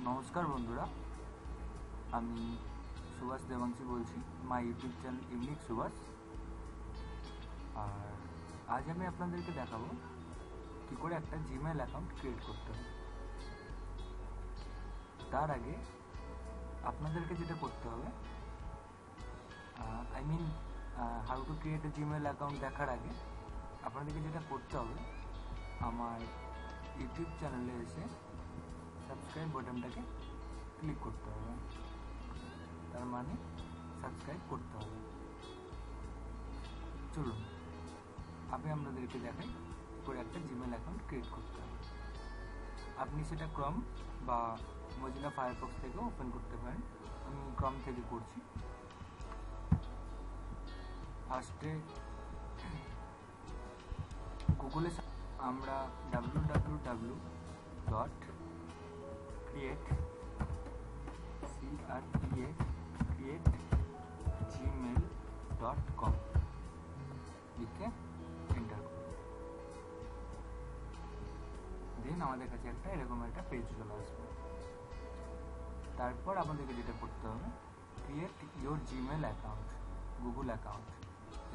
নমস্কার বন্ধুরা, আমি সুভাষ দেবাংশী বলছি, my YouTube channel unique Subhash. আর আজ আমি আপনাদেরকে দেখাবো কী করে একটা জিমেল অ্যাকাউন্ট ক্রিয়েট করতে হবে। তার আগে আপনাদেরকে যেটা করতে হবে, how to create a Gmail account দেখার আগে আপনাদেরকে যেটা করতে হবে, আমার ইউটিউব চ্যানেলে এসে সাবস্ক্রাইব বাটনটাকে ক্লিক করতে হবে। তার মানে সাবস্ক্রাইব করতে হবে। চলুন আমি আপনাদেরকে দেখাই করে একটা জিমেল অ্যাকাউন্ট ক্রিয়েট করতে হবে। আপনি সেটা ক্রম বা মজিলা ফায়ারফক্স থেকে ওপেন করতে পারেন। আমি ক্রম থেকে করছি। ফার্স্টে গুগলে আমরা www.create.gmail.com লিখে এন্টার করব। দেন আমাদের কাছে এরকম একটা পেজ চলে আসবে। তারপর আমাদেরকে যেটা করতে হবে, create your Gmail account, Google account,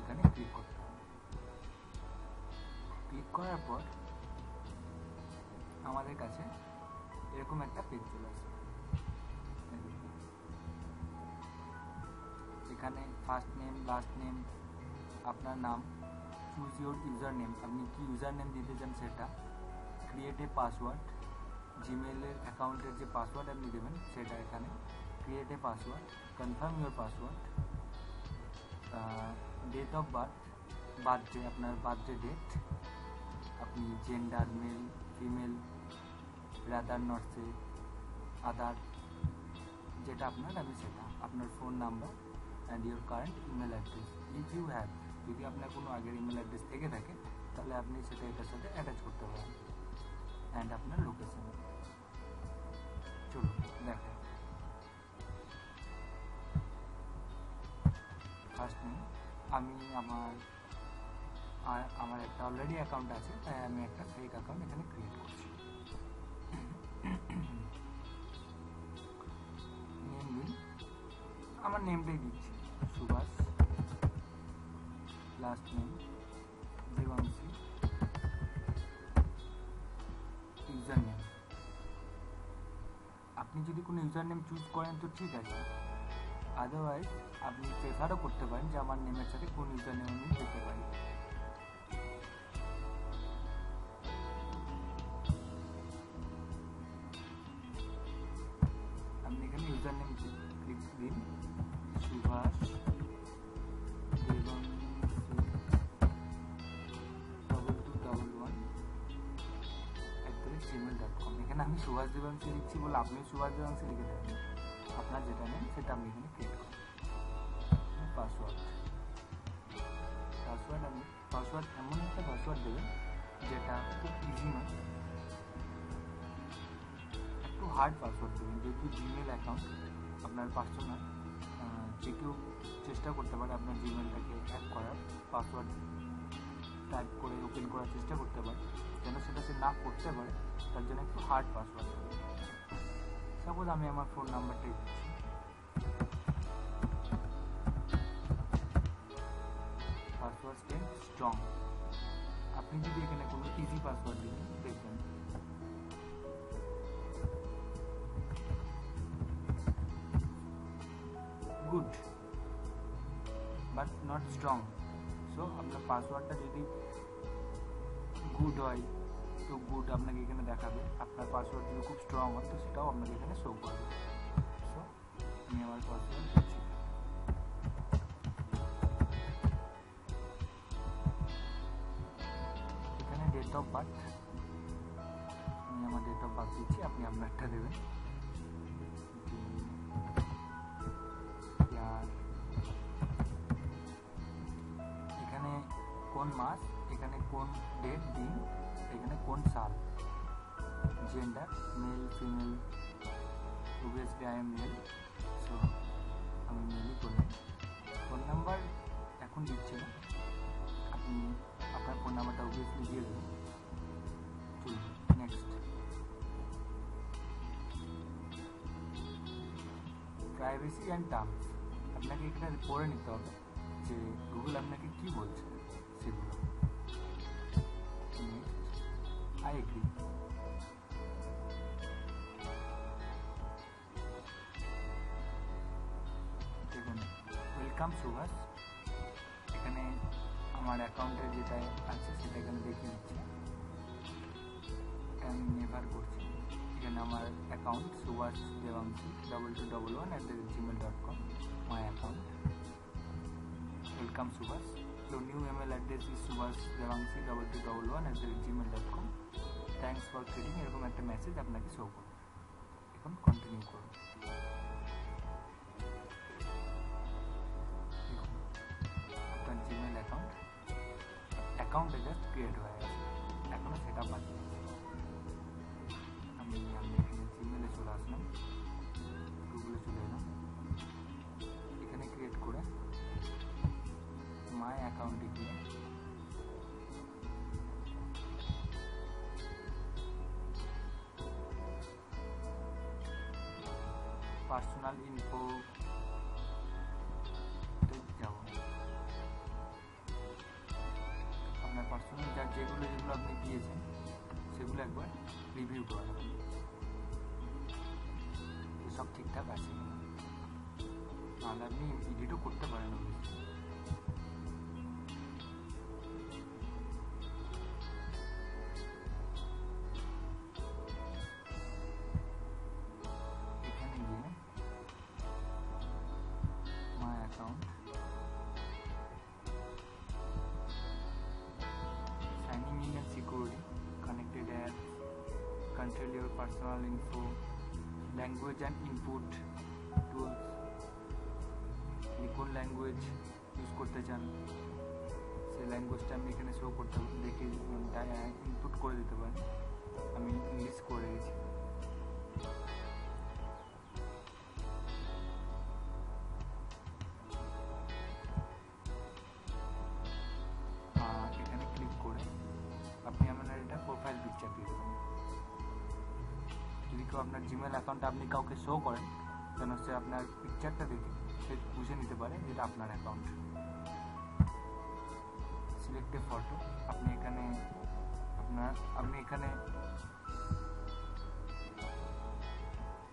এখানে ক্লিক করতে হবে। ক্লিক করার পর আমাদের কাছে এরকম একটা পেজ চলে আসবে। এখানে ফার্স্ট নেম, লাস্ট নেম, আপনার নাম, চুজ ইউর ইউজার নেম, আপনি কি ইউজার নেম দিতে চান সেটা, ক্রিয়েট এ পাসওয়ার্ড, জিমেলের অ্যাকাউন্টের যে পাসওয়ার্ড আপনি দেবেন সেটা এখানে, create a password, confirm your password, date of birth, birthday, আপনার বার্থডে ডেট, আপনি gender, male, female, rather, not say, other, যেটা আপনার আমি সেটা, আপনার phone number and your current email address if you have, যদি আপনার কোনো আগের ইমেল অ্যাড্রেস থেকে থাকে তাহলে আপনি সেটা এটার সাথে অ্যাটাচ করতে পারেন, অ্যান্ড আপনার লোকেশন। চলুন দেখেন। ফার্স্ট নেম, আমি আমার একটা অলরেডি অ্যাকাউন্ট আছে, তাই আমি একটা ফেক অ্যাকাউন্ট এখানে ক্রিয়েট করছি। নেম দিন, আমার নেমটাই দিচ্ছি Subhash, last name Debanshi, user name, আপনি যদি কোনো ইউজার নেম চুজ করেন তো ঠিক আছে, আদারওয়াইজ আপনি প্রেফারও করতে পারেন যে আমার নেমের সাথে কোন ইউজার নেম আমি দিতে পারি। আপনি এখানে ইউজার নেম ক্লিক দিন, সুভাষ দেবাংশী 2211@gmail.com। এখানে আমি সুভাষ দেবাংশী লিখছি বলে আপনি সুভাষ দেবাংশী লিখে দেবেন, আপনার যেটা নেন সেটা আপনি এখানে ক্রিয়েট করুন। পাসওয়ার্ড এমন একটা পাসওয়ার্ড দেবেন যেটা খুব ইজি নয়, একটু হার্ড পাসওয়ার্ড দেবেন, যেহেতু জিমেল অ্যাকাউন্ট আপনার পার্সোনাল, যে কেউ চেষ্টা করতে পারে আপনার জিমেলটাকে হ্যাক করার, পাসওয়ার্ড টাইপ করে ওপেন করার চেষ্টা করতে পারে, যেন সেটা সে না করতে পারে, তার জন্য একটু হার্ড পাসওয়ার্ড দেবেন। সাপোজ আমি আমার ফোন নাম্বারটাই দিচ্ছি, পাসওয়ার্ড স্টেন স্ট্রং। আপনি যদি এখানে কোনো ইজি পাসওয়ার্ড দিন, দেখবেন good but not strong. So আপনার পাসওয়ার্ডটা যদি গুড হয় তো গুড আপনাকে এখানে দেখাবে, আপনার পাসওয়ার্ড যদি খুব স্ট্রং হয় তো সেটাও আপনাকে এখানে শো করবে। সো আমি আমার পাসওয়ার্ড দিচ্ছি, এখানে ডেট অফ বার্থ, আমি আমার ডেট অফ বার্থ দিচ্ছি, আপনি আপনারটা দেবেন। এখানে কোন মাস, এখানে কোন ডেট, দিন, এখানে কোন সাল, gender male, female, obviously I am male, so আমি মেলই করলাম। ফোন নাম্বার এখন দিচ্ছি না, আপনি আপনার ফোন নাম্বারটা অবভিয়াসলি দিয়ে দেবেন। চলুন নেক্সট। প্রাইভেসি অ্যান্ড টার্মস আপনাকে এখানে পড়ে নিতে হবে যে গুগল আপনাকে কি বলছে সেগুলো। I agree. দেখুন, ওয়েলকাম সুভাষ, এখানে আমার অ্যাকাউন্টে যেটা আছে সেটা এখানে দেখিয়ে দিচ্ছে। আমি নেভার করছি। এখানে আমার account Subhash Debanshi 2211@gmail.com, my account. Welcome Subhash. Your new email address is subhashdevangshy2211@gmail.com. Thanks for creating এরকম একটা মেসেজ আপনাকে শো করবে। এখন কন্টিনিউ করুন। আপনার জিমেল অ্যাকাউন্টে জাস্ট ক্রিয়েট হয়ে গেছে, এখনও সেটা বাকি আছে। আমি এখানে জিমেলে চলে আসলাম, গুগলে চলে এলাম, এখানে ক্রিয়েট করে মাই অ্যাকাউন্টে গিয়ে পার্সোনাল ইনফো যাব। আপনার পার্সোনাল যেগুলো আপনি দিয়েছেন সেগুলো একবার রিভিউ করে নেবেন, সব ঠিকঠাক আছে কিনা, নাহলে আপনি এডিটও করতে পারেন। এখানে গিয়ে my account, signing in and security, connected apps, control your personal info, language and input tools, কোন ল্যাঙ্গুয়েজ ইউজ করতে চান সেই ল্যাঙ্গুয়েজটা আমি এখানে শো করতে দেখে ইনপুট করে দিতে পারেন। আমি ইংলিশ করে দিয়েছি। এখানে ক্লিক করে আপনি আপনার এটা প্রোফাইল পিকচার দিয়ে দেবেন। যদি কেউ আপনার জিমেল অ্যাকাউন্টে আপনি কাউকে শো করেন, যেন সে আপনার পিকচারটা দেখে সে বুঝে নিতে পারে যেটা আপনার অ্যাকাউন্ট। সিলেক্ট এ ফটো, আপনি এখানে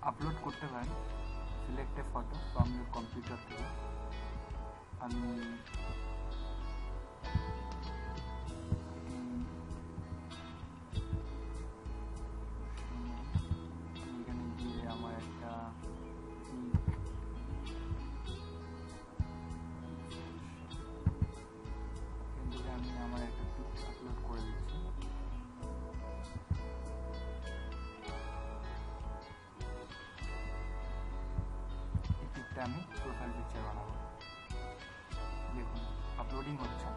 আপলোড করতে পারেন। Select A photo from your computer থেকে। আমি এখানে গিয়ে আমার একটা আপলোড করে দিচ্ছি। এই পিকটা আমি প্রোফাইল পিকচার বানাবো। দেখুন আপলোডিং হচ্ছে,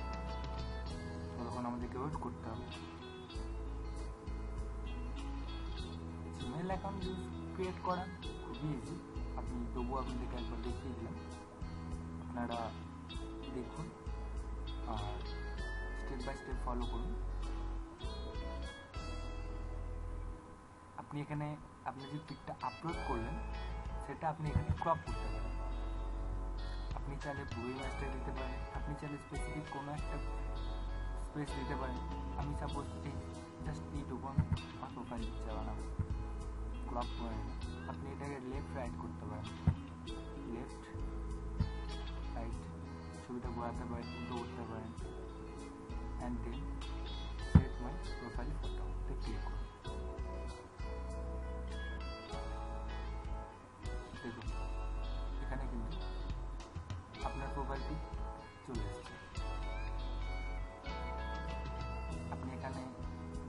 তখন আমাদেরকে ওয়েট করতে হবে। জিমেল অ্যাকাউন্ট ক্রিয়েট করা খুবই ইজি, তবুও আপনাদেরকে একবার দেখিয়ে দিলাম, আপনারা দেখুন আর স্টেপ বাই স্টেপ ফলো করুন। আপনি যে পিকটা আপলোড করলেন সেটা আপনি এখানে ক্রপ করতে পারেন। আপনি চাইলে পুরো ইমেজটা দিতে পারেন, আপনি চাইলে স্পেসিফিক কোনো একটা স্পেস দিতে পারেন। আমি সাপোজ জাস্ট এইটুকু আমার প্রোফাইল পিকচার বানাবো, ক্রপ করে আপনি এটাকে লেফট রাইট করতে পারেন, লেফট রাইট ছবিটা ঘোরাতে পারেন, উল্টো করতে পারেন। and then set my profile photo তে ক্লিক করুন। দেখুন এখানে কিন্তু আপনার প্রোফাইলটি চলে এসেছে। আপনি এখানে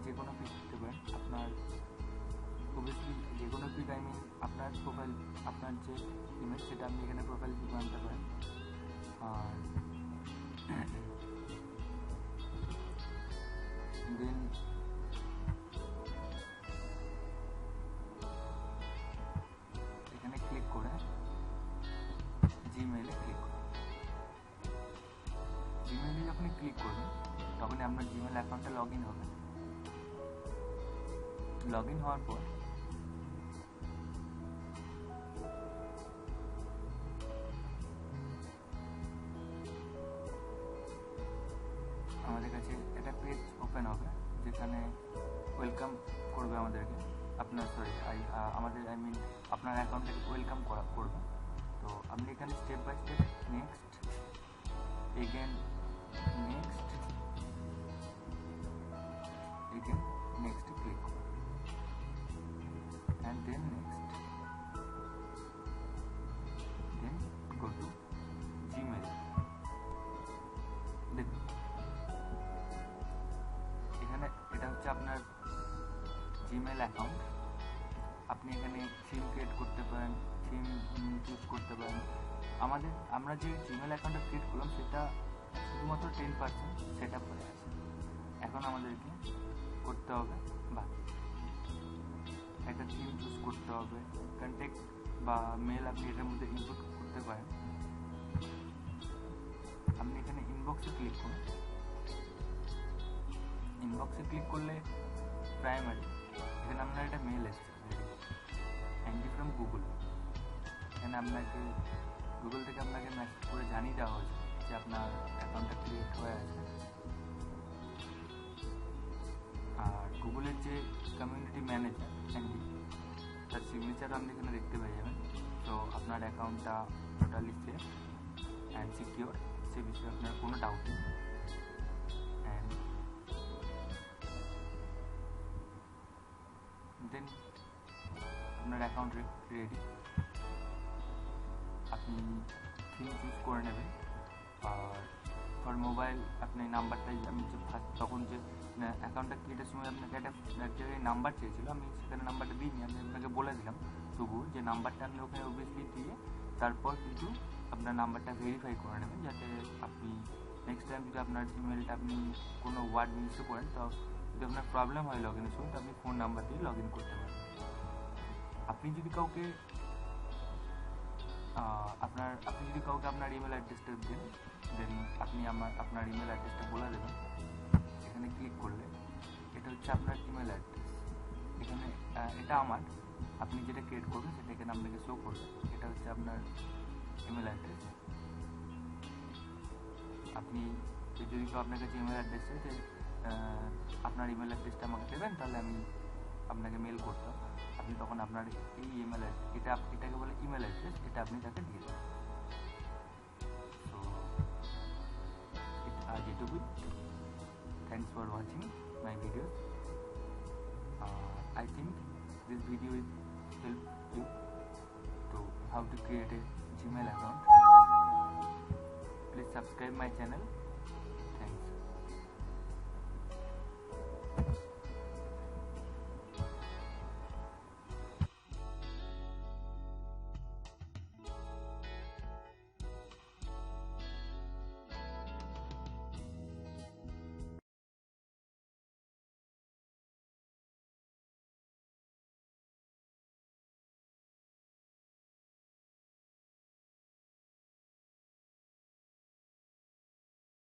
যে কোনো পিক দিতে পারেন, আপনার অবভিয়াসলি যে কোনো পিক আপনার প্রোফাইল, আপনার যে ইমেজ সেটা আপনি এখানে প্রোফাইল পিক বানাতে পারেন। আর দেন এখানে ক্লিক করে জিমেইলে ক্লিক করুন। জিমেইলে যখন ক্লিক করবেন তখন আপনার জিমেইল অ্যাকাউন্টটা লগ ইন হবে। লগ ইন হওয়ার পর ওপেন হবে যেখানে ওয়েলকাম করবে আমাদেরকে, আপনার আমাদের আপনার অ্যাকাউন্টটাকে ওয়েলকাম করবে। তো আপনি এখানে step by step next, again next, again next click করুন, and then next, then go to Gmail. দেখুন এখানে এটা হচ্ছে আপনার জিমেল অ্যাকাউন্ট। আপনি এখানে থিম ক্রিয়েট করতে পারেন, থিম চুজ করতে পারেন। আমরা যে জিমেল অ্যাকাউন্টটা ক্রিয়েট করলাম সেটা শুধুমাত্র 10% সেট আপ হয়ে আছে। এখন আমাদেরকে করতে হবে বাকি একটা থিম চুজ করতে হবে। কন্ট্যাক্ট বা মেল আপনি এটার মধ্যে ইনপুট করতে পারেন। আপনি এখানে ইনবক্সে ক্লিক করুন। ইনবক্সে ক্লিক করলে প্রাইমারি এখানে আপনার একটা মেল এসছে, থ্যাংক ইউ ফ্রম গুগল। এখানে গুগল থেকে আপনাকে মেসেজ করে জানিয়ে দেওয়া হয়েছে যে আপনার অ্যাকাউন্টটা ক্রিয়েট হয়ে আছে। আর গুগলের যে কমিউনিটি ম্যানেজার তার সিগনেচারও আপনি এখানে দেখতে পেয়ে যাবেন। তো আপনার অ্যাকাউন্টটা টোটালি সেফ অ্যান্ড সিকিওর, সে বিষয়ে আপনার কোনো ডাউট নেই। অ্যান্ড দেন আপনার অ্যাকাউন্ট রেডি। আপনি থিম চুজ করে নেবেন। আর ফর মোবাইল আপনি নাম্বারটাই, আমি যে ফার্স্ট তখন যে অ্যাকাউন্টটা ক্রিয়েটের সময় আপনাকে একটা নাম্বার চেয়েছিল, আমি সেখানে নাম্বারটা দিইনি, আমি আপনাকে বলে দিলাম তবু যে নাম্বারটা আপনি ওখানে অবভিয়াসলি দিয়ে তারপর কিন্তু আপনার নাম্বারটা ভেরিফাই করে নেবেন, যাতে আপনি নেক্সট টাইম যদি আপনার ইমেলটা আপনি কোনো ওয়ার্ড মিসও করেন, তো যদি আপনার প্রবলেম হয় লগ ইনের সময়, তো আপনি ফোন নাম্বার দিয়ে লগ ইন করতে পারেন। আপনি যদি কাউকে আপনার ইমেল অ্যাড্রেসটা দেন, দেন আপনি আপনার ইমেল অ্যাড্রেসটা বলে দেবেন। এখানে ক্লিক করলে এটা হচ্ছে আপনার ইমেল অ্যাড্রেস। এখানে এটা আমার, আপনি যেটা ক্রিয়েট করবেন সেটা এখানে আপনাকে শো করবে। এটা হচ্ছে আপনার ইমেল অ্যাড্রেস। আপনি যদি আপনার কাছে ইমেল অ্যাড্রেস চাই যে আপনার ইমেল অ্যাড্রেসটা আমাকে দেবেন, তাহলে আমি আপনাকে মেল করতাম। আপনি তখন আপনার এই ইমেল এটাকে বলে ইমেল অ্যাড্রেস, এটা আপনি তাকে দিয়ে দেবেন। তো আজ এটুকুই। Thanks for watching my videos. I think this video will help you to how to create a Gmail account. Please subscribe my channel.